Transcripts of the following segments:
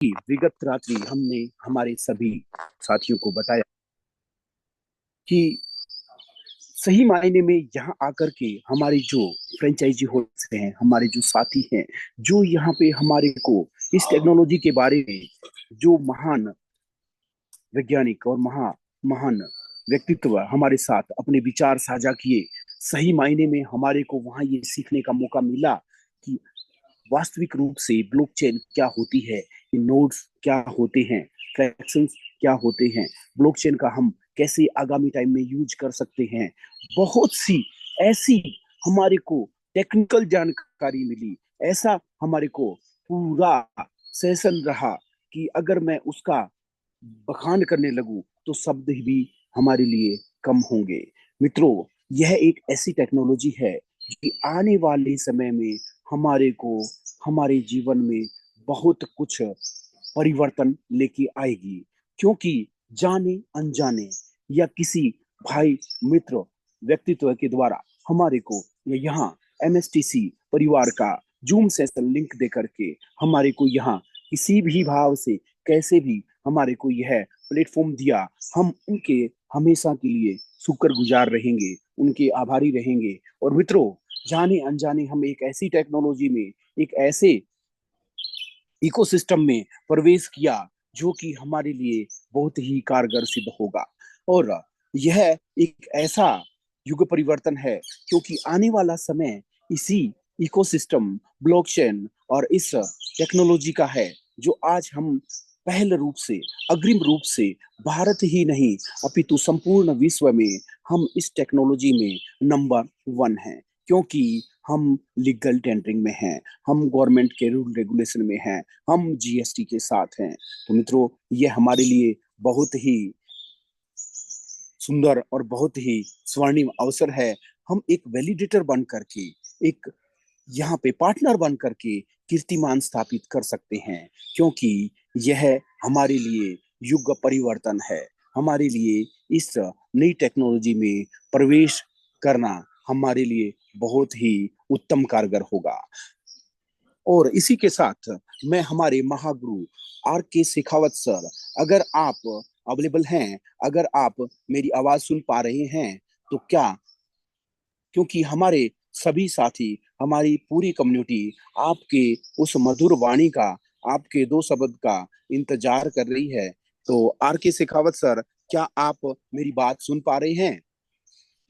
विगत रात्रि हमने हमारे सभी साथियों को बताया कि सही मायने में यहाँ आकर के हमारे जो फ्रेंचाइजी होल्डर्स हैं, हमारे जो साथी हैं, जो यहाँ पे हमारे को इस टेक्नोलॉजी के बारे में जो महान वैज्ञानिक और महान व्यक्तित्व हमारे साथ अपने विचार साझा किए। सही मायने में हमारे को वहाँ ये सीखने का मौका मिला कि वास्तविक रूप से ब्लॉकचेन क्या होती है, ये नोड्स क्या होते हैं, ट्रांजैक्शंस क्या होते हैं, ब्लॉकचेन का हम कैसे आगामी टाइम में यूज कर सकते हैं। बहुत सी ऐसी हमारे को टेक्निकल जानकारी मिली। ऐसा हमारे को पूरा सेशन रहा कि अगर मैं उसका बखान करने लगूं तो शब्द भी हमारे लिए कम होंगे। मित्रों, यह एक ऐसी टेक्नोलॉजी है कि आने वाले समय में हमारे को हमारे जीवन में बहुत कुछ परिवर्तन लेके आएगी। क्योंकि जाने अनजाने या किसी भाई मित्र व्यक्तित्व के द्वारा हमारे को यहाँ एमएसटीसी परिवार का जूम सेशन लिंक दे करके हमारे को यहाँ किसी भी भाव से कैसे भी हमारे को यह प्लेटफॉर्म दिया। हम उनके हमेशा के लिए शुक्रगुजार रहेंगे, उनके आभारी रहेंगे। और मित्रों, जाने अनजाने हम एक ऐसी टेक्नोलॉजी में, एक ऐसे इकोसिस्टम में प्रवेश किया जो कि हमारे लिए बहुत ही कारगर सिद्ध होगा। और यह एक ऐसा युग परिवर्तन है क्योंकि आने वाला समय इसी इकोसिस्टम, ब्लॉकचेन और इस टेक्नोलॉजी का है जो आज हम पहले रूप से, अग्रिम रूप से भारत ही नहीं अपितु संपूर्ण विश्व में हम इस टेक्नोलॉजी में नंबर वन हैं। क्योंकि हम लीगल टेंडरिंग में हैं, हम गवर्नमेंट के रूल रेगुलेशन में हैं, हम जीएसटी के साथ हैं। तो मित्रों, ये हमारे लिए बहुत ही सुंदर और बहुत ही स्वर्णिम अवसर है। हम एक वैलिडेटर बन करके, एक यहाँ पे पार्टनर बन करके कीर्तिमान स्थापित कर सकते हैं। क्योंकि यह हमारे लिए युग परिवर्तन है। हमारे लिए इस नई टेक्नोलॉजी में प्रवेश करना हमारे लिए बहुत ही उत्तम कारगर होगा। और इसी के साथ मैं हमारे Mahaguru R K Shekhawat sir, अगर आप अवेलेबल हैं, अगर आप मेरी आवाज सुन पा रहे हैं तो क्या, क्योंकि हमारे सभी साथी, हमारी पूरी कम्युनिटी आपके उस मधुर वाणी का, आपके दो शब्द का इंतजार कर रही है। तो आर के शेखावत सर, क्या आप मेरी बात सुन पा रहे हैं?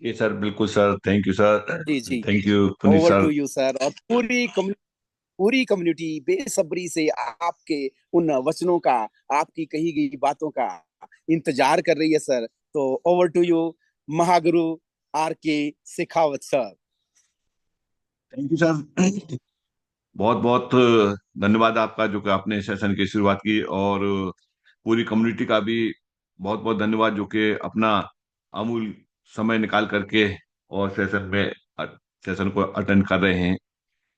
ये सर, बिल्कुल सर। Thank you sir. जी जी। थैंक यू पुनीत ओवर सर। To you sir. और पूरी कम्युनिटी बेसब्री से आपके उन वचनों का, आपकी कही गई बातों का इंतजार कर रही है सर। तो over to you Mahaguru R K Shekhawat sir. Thank you sir. बहुत बहुत धन्यवाद आपका, जो कि आपने सेशन की शुरुआत की। और पूरी कम्युनिटी का भी बहुत बहुत धन्यवाद, जो कि अपना अमूल्य समय निकाल करके और सेशन को अटेंड कर रहे हैं।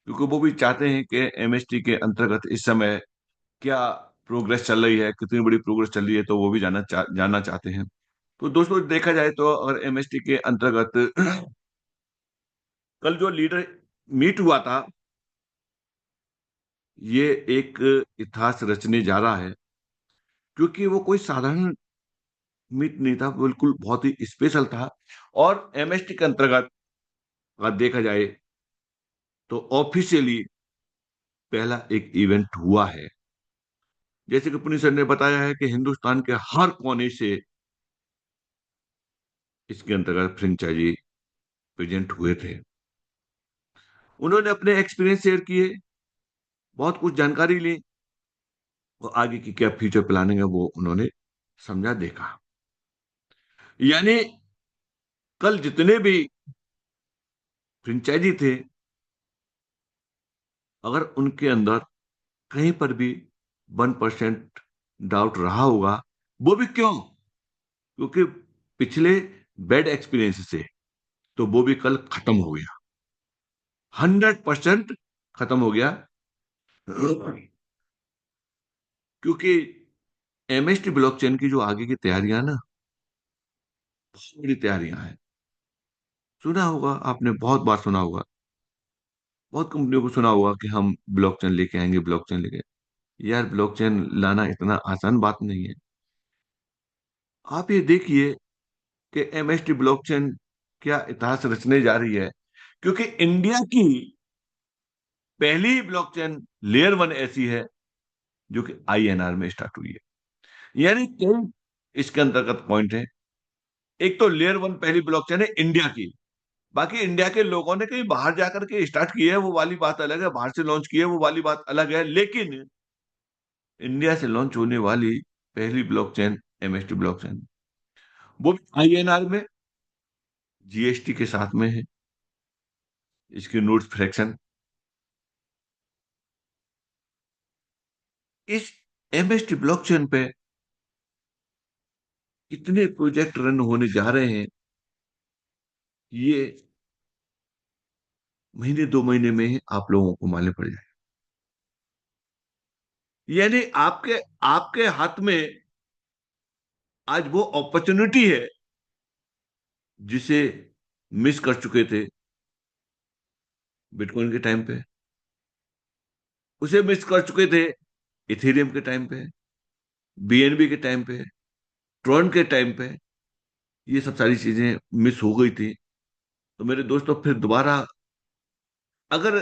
क्योंकि वो भी चाहते हैं कि एमएसटी के अंतर्गत इस समय क्या प्रोग्रेस चल रही है, कितनी बड़ी प्रोग्रेस चल रही है, तो वो भी जानना चाहते हैं। तो दोस्तों, देखा जाए तो अगर एमएसटी के अंतर्गत कल जो लीडर मीट हुआ था, ये एक इतिहास रचने जा रहा है। क्योंकि वो कोई साधारण मीट नहीं था, बिल्कुल बहुत ही स्पेशल था। और एमएसटी के अंतर्गत अगर देखा जाए तो ऑफिशियली पहला एक इवेंट हुआ है। जैसे कि पुनीत सर ने बताया है कि हिंदुस्तान के हर कोने से इसके अंतर्गत फ्रेंचाइजी प्रेजेंट हुए थे। उन्होंने अपने एक्सपीरियंस शेयर किए, बहुत कुछ जानकारी ली, और आगे की क्या फ्यूचर प्लानिंग है वो उन्होंने समझा, देखा। यानी कल जितने भी फ्रेंचाइजी थे, अगर उनके अंदर कहीं पर भी 1% डाउट रहा होगा, वो भी क्यों? क्योंकि पिछले बैड एक्सपीरियंस से, तो वो भी कल खत्म हो गया, 100% खत्म हो गया। क्योंकि एमएसटी ब्लॉकचेन की जो आगे की तैयारियां ना, बहुत बड़ी तैयारियां हैं। सुना होगा आपने, बहुत बार सुना होगा, बहुत कंपनियों को सुना होगा कि हम ब्लॉकचेन लेके आएंगे, ब्लॉकचेन लेके। यार ब्लॉकचेन लाना इतना आसान बात नहीं है। आप ये देखिए कि एमएसटी ब्लॉकचेन क्या इतिहास रचने जा रही है, क्योंकि इंडिया की पहली ब्लॉकचेन लेयर वन ऐसी है जो कि आईएनआर में स्टार्ट हुई है। यानी कई इसके अंतर्गत पॉइंट है। एक तो लेयर वन पहली ब्लॉकचेन है इंडिया की। बाकी इंडिया के लोगों ने कहीं बाहर जाकर के स्टार्ट किया है वो वाली बात अलग है, बाहर से लॉन्च किया है वो वाली बात अलग है, लेकिन इंडिया से लॉन्च होने वाली पहली ब्लॉकचेन एमएसटी ब्लॉकचेन, वो भी आईएनआर में, जीएसटी के साथ में है, इसकी नोट्स फ्रैक्शन। इस एमएसटी ब्लॉकचेन पे इतने प्रोजेक्ट रन होने जा रहे हैं, ये महीने 2 महीने में ही आप लोगों को मालूम पड़ जाए। यानी आपके आपके हाथ में आज वो अपॉर्चुनिटी है जिसे मिस कर चुके थे बिटकॉइन के टाइम पे, उसे मिस कर चुके थे इथेरियम के टाइम पे, बीएनबी के टाइम पे, ट्रॉन के टाइम पे। ये सब सारी चीजें मिस हो गई थी। तो मेरे दोस्तों फिर दोबारा अगर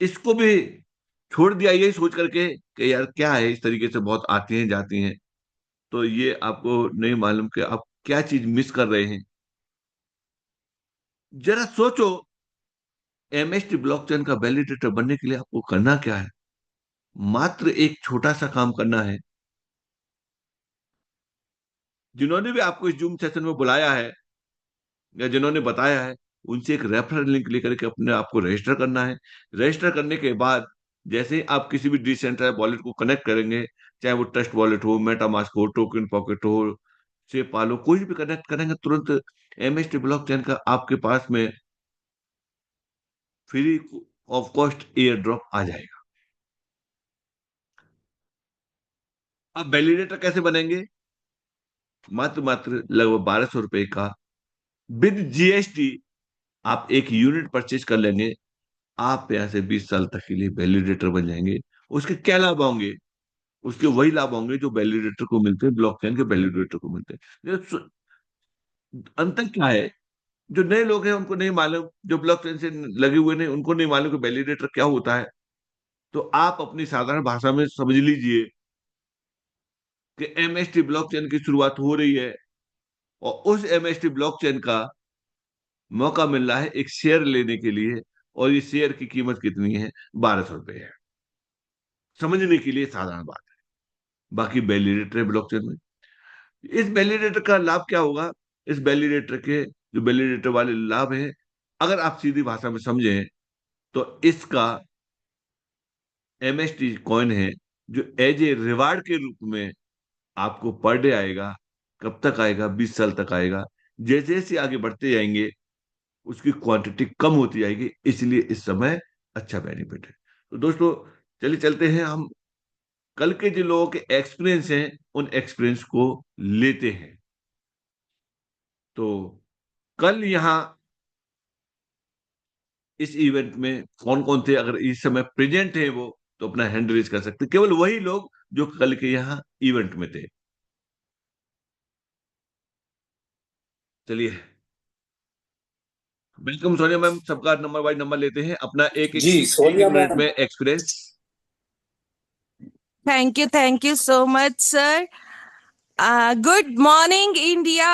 इसको भी छोड़ दिया यही सोच करके कि यार क्या है, इस तरीके से बहुत आती हैं जाती हैं, तो ये आपको नहीं मालूम कि आप क्या चीज मिस कर रहे हैं। जरा सोचो, एमएसटी ब्लॉकचेन का वैलिडेटर बनने के लिए आपको करना क्या है? मात्र एक छोटा सा काम करना है। जिन्होंने भी आपको इस जूम सेशन में बुलाया है या जिन्होंने बताया है, उनसे एक रेफरल लिंक लेकर के अपने आप को रजिस्टर करना है। रजिस्टर करने के बाद जैसे ही आप किसी भी डिसेंट्रलाइज्ड वॉलेट को कनेक्ट करेंगे, चाहे वो ट्रस्ट वॉलेट हो, मेटामास्क हो, टोकन पॉकेट हो, से पालो, कोई भी कनेक्ट करेंगे, तुरंत एमएसटी ब्लॉकचेन का आपके पास में free of cost air drop आ जाएगा। अब वैलिडेटर कैसे बनेंगे? मात्र मात्र लगभग 1200 रुपए का विद जीएसटी आप एक यूनिट परचेज कर लेंगे, आप यहाँ से 20 साल तक के लिए वैलिडेटर बन जाएंगे। उसके क्या लाभ होंगे? उसके वही लाभ होंगे जो वैलिडेटर को मिलते हैं, ब्लॉकचेन के वैलिडेटर को मिलते हैं। अंतर क्या है? जो नए लोग हैं उनको नहीं मालूम, जो ब्लॉकचेन से लगे हुए नहीं उनको नहीं मालूम कि वैलिडेटर क्या होता है। तो आप अपनी साधारण भाषा में समझ लीजिए कि एमएसटी ब्लॉकचेन की शुरुआत हो रही है, और उस एमएसटी ब्लॉकचेन का मौका मिल रहा है एक शेयर लेने के लिए। और ये शेयर की कीमत कितनी है? 1200 रुपये है। समझने के लिए साधारण बात है। बाकी वैलिडेटर है ब्लॉकचेन में। इस वैलिडेटर का लाभ क्या होगा? इस वैलिडेटर के जो वैलिडेटर वाले लाभ हैं, अगर आप सीधी भाषा में समझें तो इसका एमएसटी कॉइन है जो एज ए रिवार्ड के रूप में आपको पर डे आएगा। कब तक आएगा? 20 साल तक आएगा। जैसे जैसे आगे बढ़ते जाएंगे उसकी क्वांटिटी कम होती जाएगी, इसलिए इस समय अच्छा बेनिफिट है। तो दोस्तों, चलिए चलते हैं हम कल के जो लोगों के एक्सपीरियंस हैं उन एक्सपीरियंस को लेते हैं। तो कल यहाँ इस इवेंट में कौन कौन थे? अगर इस समय प्रेजेंट है वो, तो अपना हैंड रेज कर सकते, केवल वही लोग जो कल के यहाँ इवेंट में थे। चलिए, वेलकम सोनिया मैम। सबका नंबर वाइज नंबर लेते हैं, अपना जी एक सोनिया एक मिनट मैम। में experience. Thank you so much, sir. Good morning India.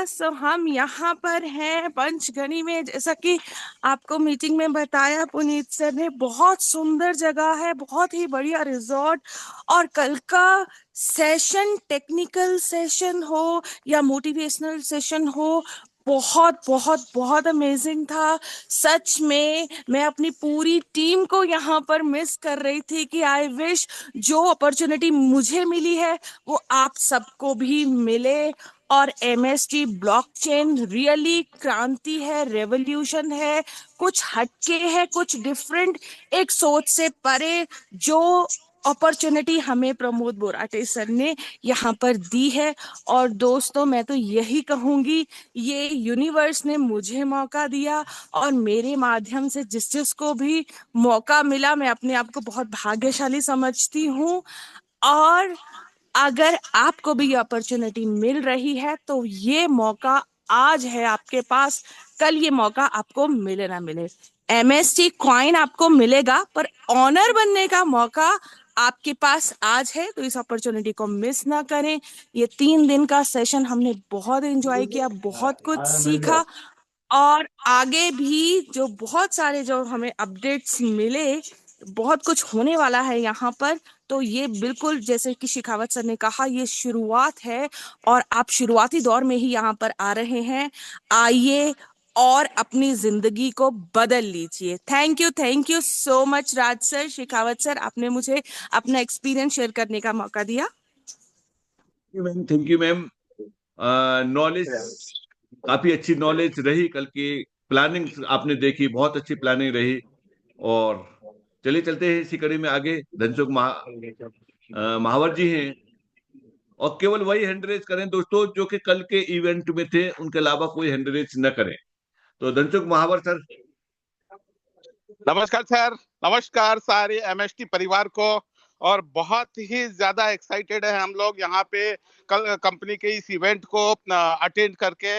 So हम यहाँ पर हैं पंचगनी में, जैसा कि आपको मीटिंग में बताया पुनीत सर ने। बहुत सुंदर जगह है, बहुत ही बढ़िया रिजॉर्ट। और कल का सेशन, टेक्निकल सेशन हो या मोटिवेशनल सेशन हो, बहुत बहुत बहुत अमेजिंग था। सच में मैं अपनी पूरी टीम को यहाँ पर मिस कर रही थी कि आई विश जो अपॉर्चुनिटी मुझे मिली है वो आप सबको भी मिले। और एमएसटी ब्लॉकचेन रियली क्रांति है, रेवोल्यूशन है, कुछ हटके है, कुछ डिफरेंट, एक सोच से परे, जो अपॉर्चुनिटी हमें प्रमोद बोराटे सर ने यहाँ पर दी है। और दोस्तों, मैं तो यही कहूंगी, ये यूनिवर्स ने मुझे मौका दिया और मेरे माध्यम से जिस जिसको भी मौका मिला, मैं अपने आप को बहुत भाग्यशाली समझती हूँ। और अगर आपको भी ये अपॉर्चुनिटी मिल रही है तो ये मौका आज है आपके पास, कल ये मौका आपको मिले ना मिले। एमएसटी कॉइन आपको मिलेगा, पर ऑनर बनने का मौका आपके पास आज है, तो इस अपॉर्चुनिटी को मिस ना करें। ये 3 दिन का सेशन हमने बहुत एंजॉय किया, बहुत कुछ सीखा। और आगे भी जो बहुत सारे जो हमें अपडेट्स मिले, बहुत कुछ होने वाला है यहाँ पर। तो ये बिल्कुल जैसे कि शेखावत सर ने कहा, ये शुरुआत है और आप शुरुआती दौर में ही यहाँ पर आ रहे हैं। आइए और अपनी जिंदगी को बदल लीजिए। Thank you so much Raj sir, Shekhawat sir, आपने मुझे अपना एक्सपीरियंस शेयर करने का मौका दिया। Thank you ma'am. नॉलेज, काफी अच्छी नॉलेज रही। कल की प्लानिंग आपने देखी, बहुत अच्छी प्लानिंग रही। और चलिए चलते हैं इसी कड़ी में आगे। धनसुख महावर जी हैं, और केवल वही हैंड रेज करें दोस्तों जो कि कल के इवेंट में थे, उनके अलावा कोई हैंड रेज न करें। तो धनसुख महावर सर। नमस्कार सर, नमस्कार सारे एमएसटी परिवार को। और बहुत ही ज्यादा एक्साइटेड है हम लोग यहाँ पे कल कंपनी के इस इवेंट को अटेंड करके।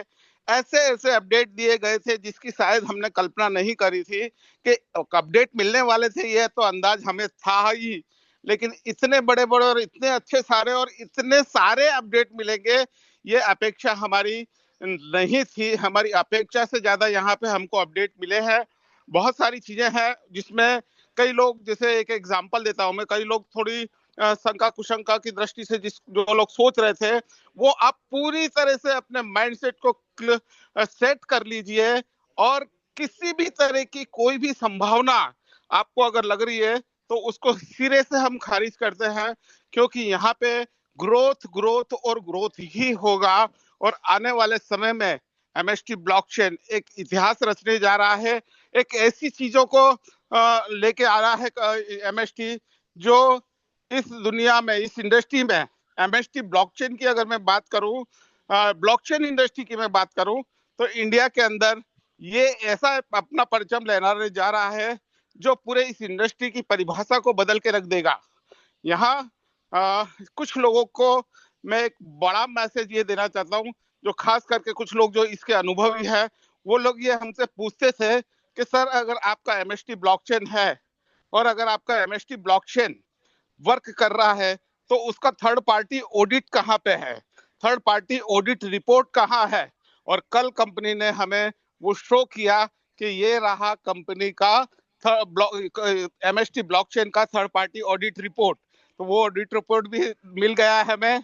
ऐसे ऐसे अपडेट दिए गए थे जिसकी शायद हमने कल्पना नहीं करी थी कि अपडेट मिलने वाले थे, ये तो अंदाज हमें था ही, लेकिन इतने बड़े बड़े और इतने अच्छे सारे और इतने सारे अपडेट मिलेंगे, ये अपेक्षा हमारी नहीं थी। हमारी अपेक्षा से ज्यादा यहाँ पे हमको अपडेट मिले हैं। बहुत सारी चीजें हैं जिसमें कई लोग, जैसे एक एग्जांपल देता हूं मैं, कई लोग थोड़ी शंका कुशंका की दृष्टि से जो लोग सोच रहे थे, वो आप पूरी तरह से अपने माइंडसेट को सेट कर लीजिए। और किसी भी तरह की कोई भी संभावना आपको अगर लग रही है तो उसको सिरे से हम खारिज करते हैं, क्योंकि यहाँ पे ग्रोथ ग्रोथ और ग्रोथ ही होगा। और आने वाले समय में एमएसटी ब्लॉकचेन एक इतिहास रचने जा रहा है। एक ऐसी चीजों को लेके आ रहा है एमएसटी, जो इस दुनिया में, इस इंडस्ट्री में, एमएसटी ब्लॉकचेन की अगर मैं बात करूं, ब्लॉकचेन इंडस्ट्री की मैं बात करूं, तो इंडिया के अंदर ये ऐसा अपना परचम लहराने जा रहा है जो पूरे इस इंडस्ट्री की परिभाषा को बदल के रख देगा। यहाँ कुछ लोगों को मैं एक बड़ा मैसेज ये देना चाहता हूँ, जो खास करके कुछ लोग जो इसके अनुभवी है, वो लोग ये हमसे पूछते थे कि सर, अगर आपका एमएसटी ब्लॉकचेन है और अगर आपका एमएसटी ब्लॉकचेन वर्क कर रहा है, तो उसका थर्ड पार्टी ऑडिट कहाँ पे है, थर्ड पार्टी ऑडिट रिपोर्ट कहाँ है। और कल कंपनी ने हमें वो शो किया कि ये रहा कंपनी का एमएसटी ब्लॉकचेन का थर्ड पार्टी ऑडिट रिपोर्ट। तो वो ऑडिट रिपोर्ट भी मिल गया है हमें।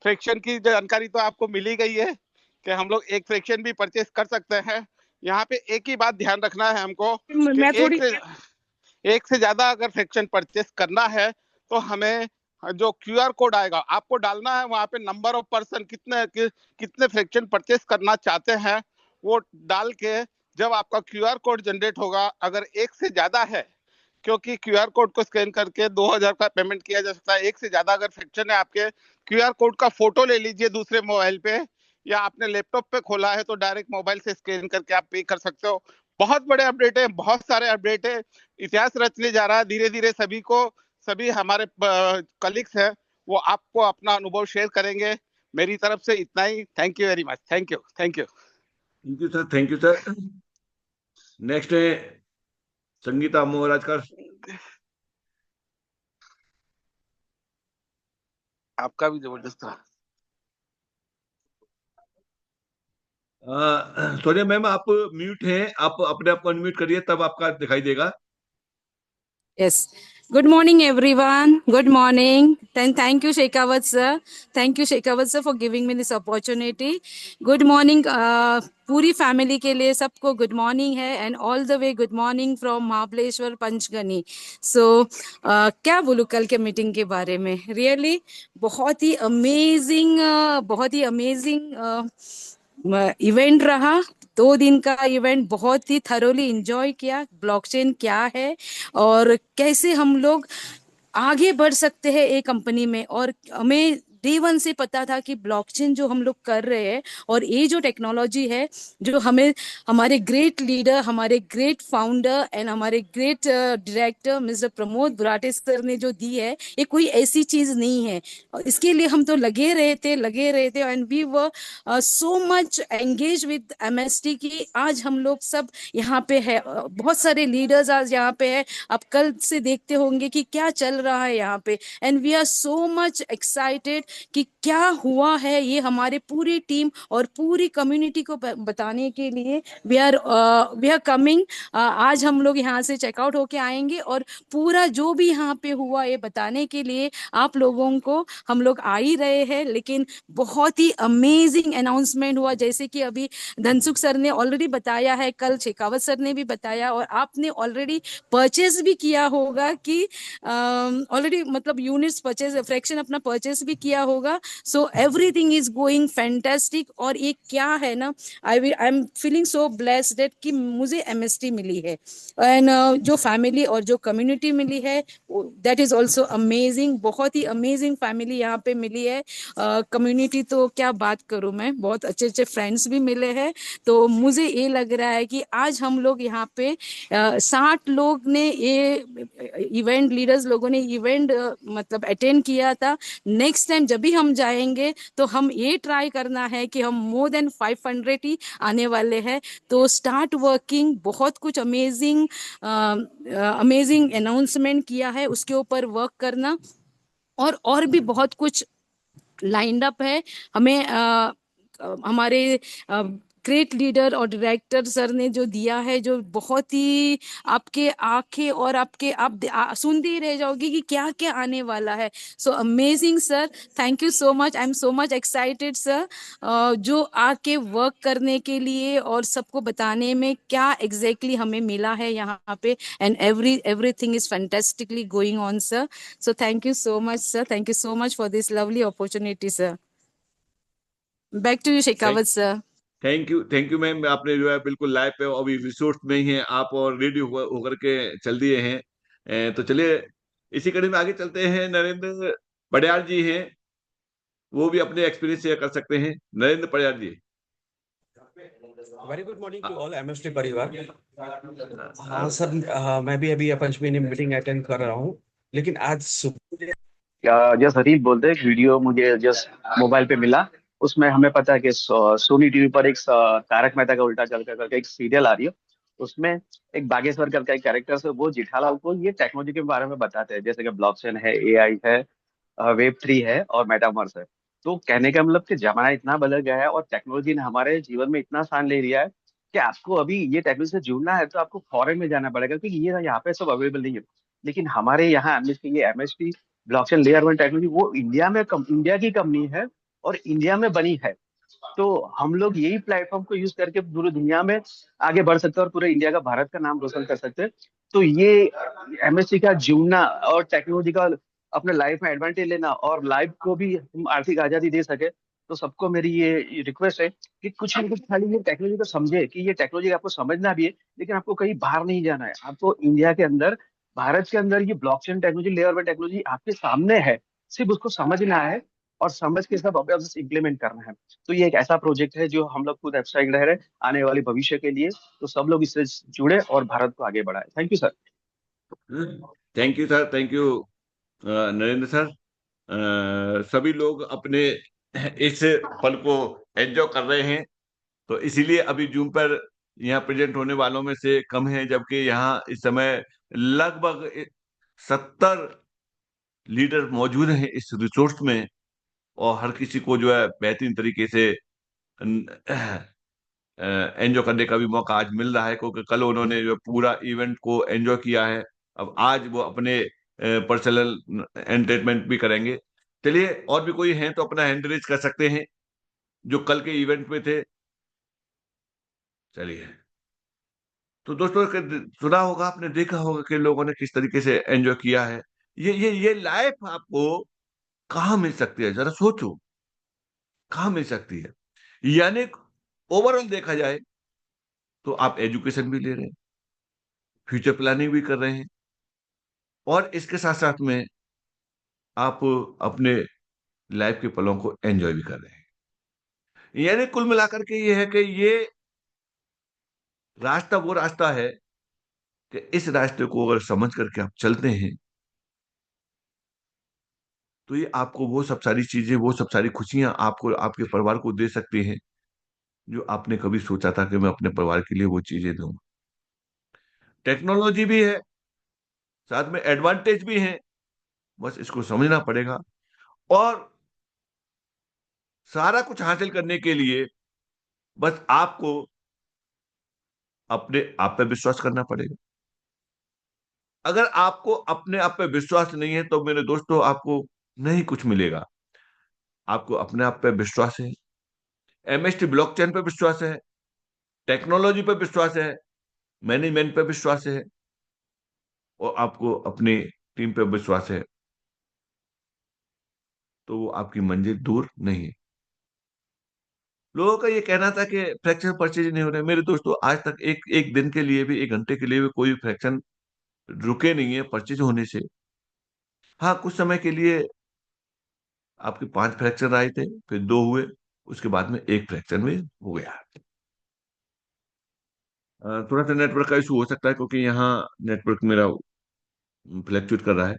फ्रैक्शन की जानकारी तो आपको मिल ही गई है कि हम लोग एक फ्रैक्शन भी परचेस कर सकते हैं। यहाँ पे एक ही बात ध्यान रखना है हमको कि मैं थोड़ी एक से ज्यादा अगर फ्रैक्शन परचेस करना है तो हमें जो क्यूआर कोड आएगा आपको डालना है, वहां पे नंबर ऑफ पर्सन कितने फ्रैक्शन परचेस करना चाहते हैं वो डाल के जब आपका क्यूआर कोड जनरेट होगा, अगर एक से ज्यादा है, क्योंकि क्यूआर कोड को स्कैन करके 2000 का पेमेंट किया जा सकता है। एक से ज्यादा अगर फ्रैक्शन है, आपके क्यूआर कोड का फोटो ले लीजिए दूसरे मोबाइल पे, या आपने लैपटॉप पे खोला है तो डायरेक्ट मोबाइल से स्कैन करके आप पे कर सकते हो। बहुत बड़े अपडेट है, बहुत सारे अपडेट है, इतिहास रचने जा रहा है धीरे धीरे। सभी हमारे कलीग्स हैं, वो आपको अपना अनुभव शेयर करेंगे। मेरी तरफ से इतना ही। Thank you very much. Thank you thank you sir, thank you sir. Next है संगीता मोहराजकर। आपका भी जबरदस्त रहा। सोनिया मैम, आप म्यूट हैं, आप अपने आप को अनम्यूट करिए, तब आपका दिखाई देगा। Yes. Good morning, everyone. Good morning. Thank you, Shekhawat sir. Thank you, Shekhawat sir, for giving me this opportunity. Good morning, पूरी फैमिली के लिए सबको गुड मॉर्निंग है, and all the way good morning from Mahabaleshwar Panchgani. So क्या बोलूँ कल के meeting के बारे में, रियली बहुत ही अमेजिंग इवेंट रहा। 2 दिन का इवेंट बहुत ही थरोली एंजॉय किया। ब्लॉकचेन क्या है और कैसे हम लोग आगे बढ़ सकते हैं एक कंपनी में। और हमें डे वन से पता था कि ब्लॉकचेन जो हम लोग कर रहे हैं और ये जो टेक्नोलॉजी है जो हमें हमारे ग्रेट लीडर, हमारे ग्रेट फाउंडर एंड हमारे great director mister Pramod Burate sir ने जो दी है, ये कोई ऐसी चीज नहीं है। और इसके लिए हम तो लगे रहे थे and we were so much engage with MST की आज हम लोग सब यहाँ पे है। बहुत सारे लीडर्स आज यहाँ पे है, आप कल से देखते होंगे कि क्या चल रहा है यहाँ पे। And we are so much excited कि क्या हुआ है, ये हमारे पूरी टीम और पूरी कम्युनिटी को बताने के लिए वी आर कमिंग। आज हम लोग यहाँ से चेकआउट होके आएंगे और पूरा जो भी यहाँ पे हुआ ये बताने के लिए आप लोगों को हम लोग आ ही रहे हैं। लेकिन बहुत ही अमेजिंग अनाउंसमेंट हुआ, जैसे कि अभी धनसुख सर ने ऑलरेडी बताया है, कल शेखावत सर ने भी बताया और आपने ऑलरेडी परचेस भी किया होगा कि ऑलरेडी मतलब यूनिट्स परचेस फ्रैक्शन अपना परचेस भी किया होगा। So everything is going fantastic. और ये क्या है ना, I am feeling so blessed that कि मुझे एमएसटी मिली है एंड जो फैमिली और जो कम्युनिटी मिली है दैट इज ऑल्सो अमेजिंग। बहुत ही अमेजिंग फैमिली यहाँ पे मिली है। कम्युनिटी तो क्या बात करूँ मैं, बहुत अच्छे अच्छे फ्रेंड्स भी मिले हैं। तो मुझे ये लग रहा है कि आज हम लोग यहाँ पे 60 लोग ने ये इवेंट लीडर्स लोगों ने इवेंट मतलब अटेंड किया था। नेक्स्ट टाइम जब भी हम जाएंगे तो हम ये ट्राई करना है कि हम मोर देन 500 ही आने वाले हैं। तो स्टार्ट वर्किंग, बहुत कुछ अमेजिंग अमेजिंग अनाउंसमेंट किया है, उसके ऊपर वर्क करना और भी बहुत कुछ लाइंड अप है। हमें हमारे ग्रेट लीडर और डायरेक्टर सर ने जो दिया है, जो बहुत ही आपके आंखें और आपके आप सुनते ही रह जाओगे कि क्या क्या आने वाला है। So amazing sir, thank you so much. I am so much excited sir, जो आके वर्क करने के लिए और सबको बताने में क्या एग्जैक्टली हमें मिला है यहाँ पे। And everything is fantastically going on sir. So thank you so much, sir. Thank you so much for this lovely opportunity, sir. Back to you, Shekhawat, sir. Thank you ma'am. आपने जो है बिल्कुल live पे अभी resource में ही है आप और रेडी होकर के चल दिए हैं। तो चलिए इसी कड़ी में आगे चलते हैं। नरेंद्र पडियाल जी हैं, वो भी अपने एक्सपीरियंस शेयर कर सकते हैं। Narendra Padiyal ji. Very good morning to all MST परिवार। हाँ सर, मैं भी अभी पंचमी मीटिंग अटेंड कर रहा हूँ, लेकिन आज जस्ट हरीफ बोलते हैं, एक वीडियो मुझे जस्ट मोबाइल पे मिला। उसमें हमें पता है कि सोनी टीवी पर एक तारक मेहता का उल्टा चलकर करके एक सीरियल आ रही है। उसमें एक बागेश्वर करके एक कैरेक्टर है, वो जेठालाल को ये टेक्नोलॉजी के बारे में बताते हैं, जैसे कि ब्लॉकचेन है, एआई है, वेब 3 है और मेटावर्स है। तो कहने का मतलब कि जमाना इतना बदल गया है और टेक्नोलॉजी ने हमारे जीवन में इतना स्थान ले लिया है कि आपको अभी ये टेक्नोलॉजी से जुड़ना है तो आपको फॉरेन में जाना पड़ेगा, क्योंकि ये यहाँ पे सब अवेलेबल नहीं है। लेकिन हमारे यहाँ ये एमएसटी ब्लॉकचेन लेयर 1 टेक्नोलॉजी वो इंडिया की कंपनी है और इंडिया में बनी है। तो हम लोग यही प्लेटफॉर्म को यूज करके पूरी दुनिया में आगे बढ़ सकते हैं और पूरे इंडिया का, भारत का नाम रोशन कर सकते हैं। तो ये एमएससी का जुड़ना और टेक्नोलॉजी का अपने लाइफ में एडवांटेज लेना और लाइफ को भी हम आर्थिक आजादी दे सके, तो सबको मेरी ये रिक्वेस्ट है कि कुछ ना कुछ खाली ये टेक्नोलॉजी को समझे कि ये टेक्नोलॉजी आपको समझना भी है, लेकिन आपको कहीं बाहर नहीं जाना है। आपको इंडिया के अंदर, भारत के अंदर ये ब्लॉकचेन टेक्नोलॉजी, लेयर 1 टेक्नोलॉजी आपके सामने है, सिर्फ उसको समझना है और समझ के सब इम्प्लीमेंट करना है। तो ये एक ऐसा प्रोजेक्ट है जो हम लोग खुद एक्साइटेड रह रहे हैं आने वाले भविष्य के लिए। तो सब लोग इससे जुड़े और भारत को आगे बढ़ाए। Thank you sir. Thank you sir, thank you Narendra sir. सभी लोग अपने इस पल को एंजॉय कर रहे हैं, तो इसीलिए अभी जूम पर यहाँ प्रेजेंट होने वालों में से कम है, जबकि यहाँ इस समय लगभग 70 लीडर मौजूद हैं इस रिसोर्स में। और हर किसी को जो है बेहतरीन तरीके से एंजॉय करने का भी मौका आज मिल रहा है, क्योंकि कल उन्होंने जो पूरा इवेंट को एंजॉय किया है, अब आज वो अपने पर्सनल एंटरटेनमेंट भी करेंगे। चलिए और भी कोई हैं तो अपना हैंड रेज कर सकते हैं जो कल के इवेंट में थे। चलिए, तो दोस्तों सुना होगा, आपने देखा होगा कि लोगों ने किस तरीके से एंजॉय किया है। ये लाइफ आपको कहाँ मिल सकती है, जरा सोचो, कहाँ मिल सकती है। यानी ओवरऑल देखा जाए तो आप एजुकेशन भी ले रहे हैं, फ्यूचर प्लानिंग भी कर रहे हैं, और इसके साथ साथ में आप अपने लाइफ के पलों को एंजॉय भी कर रहे हैं। यानी कुल मिलाकर के ये है कि ये रास्ता वो रास्ता है कि इस रास्ते को अगर समझ करके आप चलते हैं तो ये आपको वो सब सारी चीजें, वो सब सारी खुशियां आपको, आपके परिवार को दे सकती हैं जो आपने कभी सोचा था कि मैं अपने परिवार के लिए वो चीजें दूं। टेक्नोलॉजी भी है, साथ में एडवांटेज भी है, बस इसको समझना पड़ेगा। और सारा कुछ हासिल करने के लिए बस आपको अपने आप पे विश्वास करना पड़ेगा। अगर आपको अपने आप पे विश्वास नहीं है तो मेरे दोस्तों आपको नहीं कुछ मिलेगा। आपको अपने आप पे विश्वास है, एमएसटी ब्लॉकचेन पे विश्वास है, टेक्नोलॉजी पे विश्वास है, मैनेजमेंट पे विश्वास है, और आपको अपनी टीम पे विश्वास है, तो वो आपकी मंजिल दूर नहीं है। लोगों का ये कहना था कि फ्रैक्शन परचेज नहीं हो रहे। मेरे दोस्तों आज तक एक एक दिन के लिए भी, एक घंटे के लिए भी कोई फ्रैक्शन रुके नहीं है परचेज होने से। हाँ, कुछ समय के लिए आपके 5 फ्रैक्शन आए थे, फिर 2 हुए, उसके बाद में एक फ्रैक्शन में हो गया। थोड़ा सा नेटवर्क का इशू हो सकता है क्योंकि यहाँ नेटवर्क मेरा फ्लैक्चुएट कर रहा है।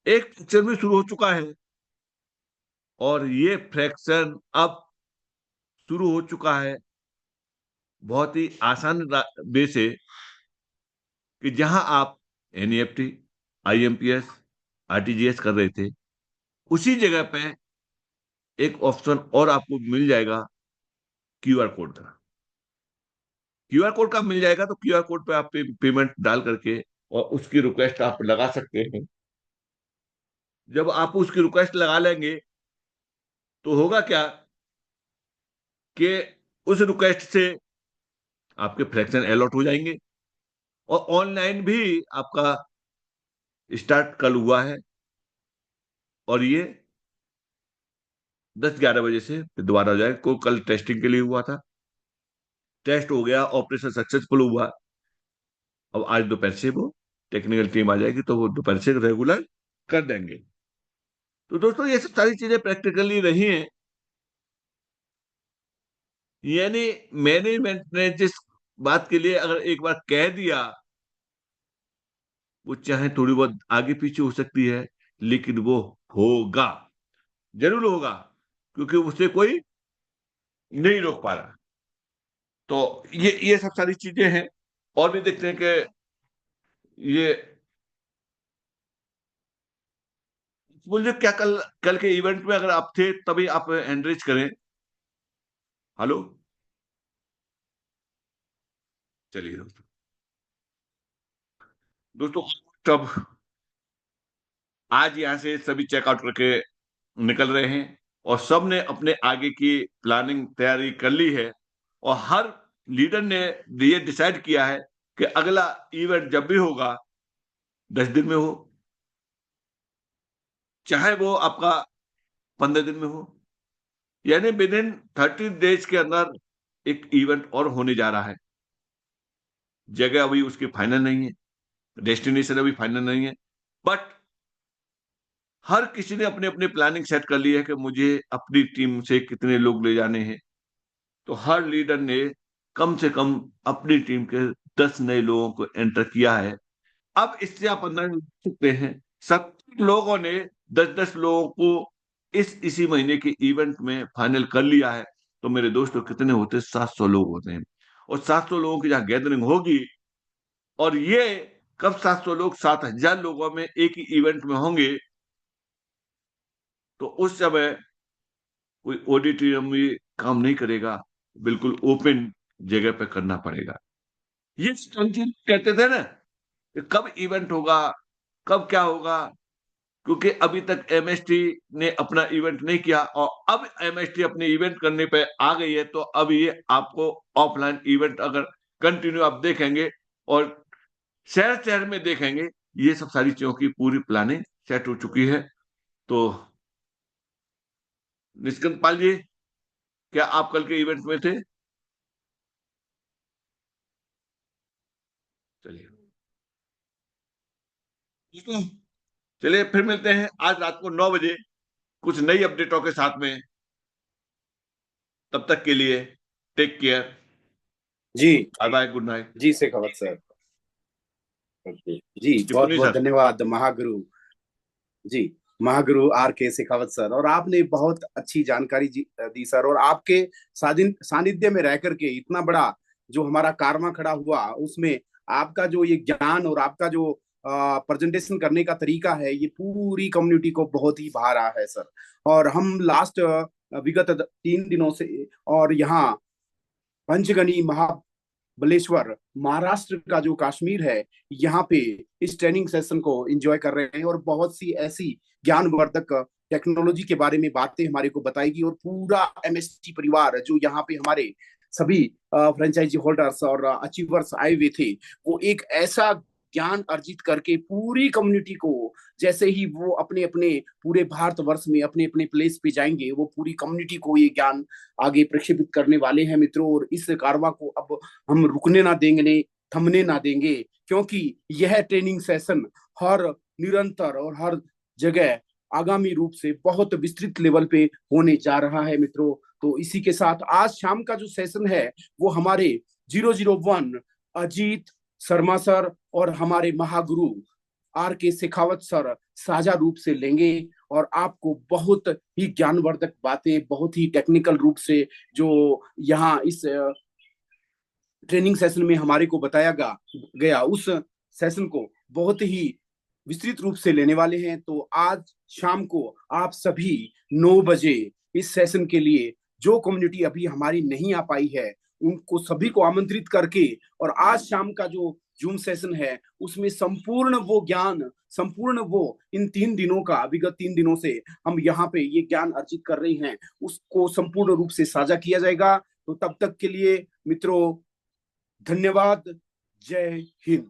एक फ्रैक्शन भी शुरू हो चुका है और ये फ्रैक्शन अब शुरू हो चुका है बहुत ही आसान वे से, कि जहां आप एनईएफटी, आईएमपीएस, आरटीजीएस कर रहे थे, उसी जगह पे एक ऑप्शन और आपको मिल जाएगा क्यूआर कोड का। क्यूआर कोड का मिल जाएगा तो क्यूआर कोड पे आप पेमेंट डाल करके और उसकी रिक्वेस्ट आप लगा सकते हैं। जब आप उसकी रिक्वेस्ट लगा लेंगे तो होगा क्या कि उस रिक्वेस्ट से आपके फ्रैक्शन अलॉट हो जाएंगे, और ऑनलाइन भी आपका स्टार्ट कल हुआ है, और ये 10-11 बजे से फिर दोबारा हो जाएगा। को कल टेस्टिंग के लिए हुआ था, टेस्ट हो गया, ऑपरेशन सक्सेसफुल हुआ। अब आज दोपहर से वो टेक्निकल टीम आ जाएगी तो वो दोपहर से रेगुलर कर देंगे। तो दोस्तों ये सब सारी चीजें प्रैक्टिकली रही हैं। यानी मैनेजमेंट ने जिस बात के लिए अगर एक बार कह दिया, वो चाहे थोड़ी बहुत आगे पीछे हो सकती है, लेकिन वो होगा, जरूर होगा, क्योंकि उसे कोई नहीं रोक पा रहा। तो ये सब सारी चीजें हैं। और भी देखते हैं कि ये मुझे क्या, कल कल के इवेंट में अगर आप थे तभी आप एनरिच करें। हेलो, चलिए दोस्तों, दोस्तों तब आज यहाँ से सभी चेकआउट करके निकल रहे हैं और सब ने अपने आगे की प्लानिंग तैयारी कर ली है, और हर लीडर ने ये डिसाइड किया है कि अगला इवेंट जब भी होगा 10 दिन में हो, चाहे वो आपका 15 दिन में हो, यानी विद इन 30 डेज के अंदर एक इवेंट और होने जा रहा है। जगह अभी उसकी फाइनल नहीं है, डेस्टिनेशन अभी फाइनल नहीं है, बट हर किसी ने अपनी अपनी प्लानिंग सेट कर ली है कि मुझे अपनी टीम से कितने लोग ले जाने हैं। तो हर लीडर ने कम से कम अपनी टीम के 10 नए लोगों को एंटर किया है। अब इससे आप अंदाजा लगा सकते हैं 70 लोगों ने 10-10 लोगों को इसी महीने के इवेंट में फाइनल कर लिया है। तो मेरे दोस्तों कितने होते हैं? 700 लोग होते हैं, और 700 लोगों की जहां गैदरिंग होगी, और ये कब 700 लोग 7,000 लोगों में एक ही इवेंट में होंगे, तो उस समय कोई ऑडिटोरियम भी काम नहीं करेगा, बिल्कुल ओपन जगह पे करना पड़ेगा। ये स्ट्रेंथ कहते थे ना कि कब इवेंट होगा, कब क्या होगा, क्योंकि अभी तक एमएसटी ने अपना इवेंट नहीं किया, और अब एमएसटी अपने इवेंट करने पे आ गई है। तो अब ये आपको ऑफलाइन इवेंट अगर कंटिन्यू आप देखेंगे और शहर शहर में देखेंगे, ये सब सारी चीजों की पूरी प्लानिंग सेट हो चुकी है। तो निष्कंत पाल जी, क्या आप कल के इवेंट में थे? चलिए दोस्तों, चलिए फिर मिलते हैं आज रात को 9 बजे कुछ नई अपडेटों के साथ में। तब तक के लिए टेक केयर, जी बाय बाय, गुड नाइट। जी शेखावत सर। ओके जी, बहुत टिप्पणी बहुत सर। धन्यवाद महागुरु जी, Mahaguru R K Shekhawat sir. और आपने बहुत अच्छी जानकारी दी सर। और आपके सानिध्य में रह करके इतना बड़ा जो हमारा कारवा खड़ा हुआ, उसमें आपका जो ये ज्ञान और आपका जो प्रेजेंटेशन करने का तरीका है, ये पूरी कम्युनिटी को बहुत ही भा रहा है सर। और हम लास्ट विगत 3 दिनों से और यहाँ पंचगनी महाबलेश्वर महाराष्ट्र का जो कश्मीर है, यहाँ पे इस ट्रेनिंग सेशन को एंजॉय कर रहे हैं। और बहुत सी ऐसी ज्ञानवर्धक टेक्नोलॉजी के बारे में बातें हमारे को बताएगी। और पूरा एमएसटी परिवार जो यहाँ पे हमारे सभी फ्रेंचाइजी होल्डर्स और अचीवर्स आए हुए थे, वो एक ऐसा ज्ञान अर्जित करके पूरी कम्युनिटी को, जैसे ही वो अपने अपने पूरे भारतवर्ष में अपने अपने प्लेस पे जाएंगे, वो पूरी कम्युनिटी को ये ज्ञान आगे प्रक्षेपित करने वाले हैं मित्रों। और इस कारवा को अब हम रुकने ना देंगे, थमने ना देंगे, क्योंकि यह ट्रेनिंग सेशन हर निरंतर और हर जगह आगामी रूप से बहुत विस्तृत लेवल पे होने जा रहा है मित्रों। तो इसी के साथ आज शाम का जो सेशन है, वो हमारे 001 अजीत शर्मा सर और हमारे Mahaguru R K Shekhawat sir साझा रूप से लेंगे। और आपको बहुत ही ज्ञानवर्धक बातें, बहुत ही टेक्निकल रूप से जो यहाँ इस ट्रेनिंग सेशन में हमारे को बताया गया, उस सेशन को बहुत ही विस्तृत रूप से लेने वाले हैं। तो आज शाम को आप सभी 9 बजे इस सेशन के लिए, जो कम्युनिटी अभी हमारी नहीं आ पाई है, उनको सभी को आमंत्रित करके, और आज शाम का जो जूम सेशन है, उसमें संपूर्ण वो ज्ञान, संपूर्ण वो इन 3 दिनों का, विगत 3 दिनों से हम यहाँ पे ये ज्ञान अर्जित कर रहे हैं, उसको संपूर्ण रूप से साझा किया जाएगा। तो तब तक के लिए मित्रों, धन्यवाद। जय हिंद।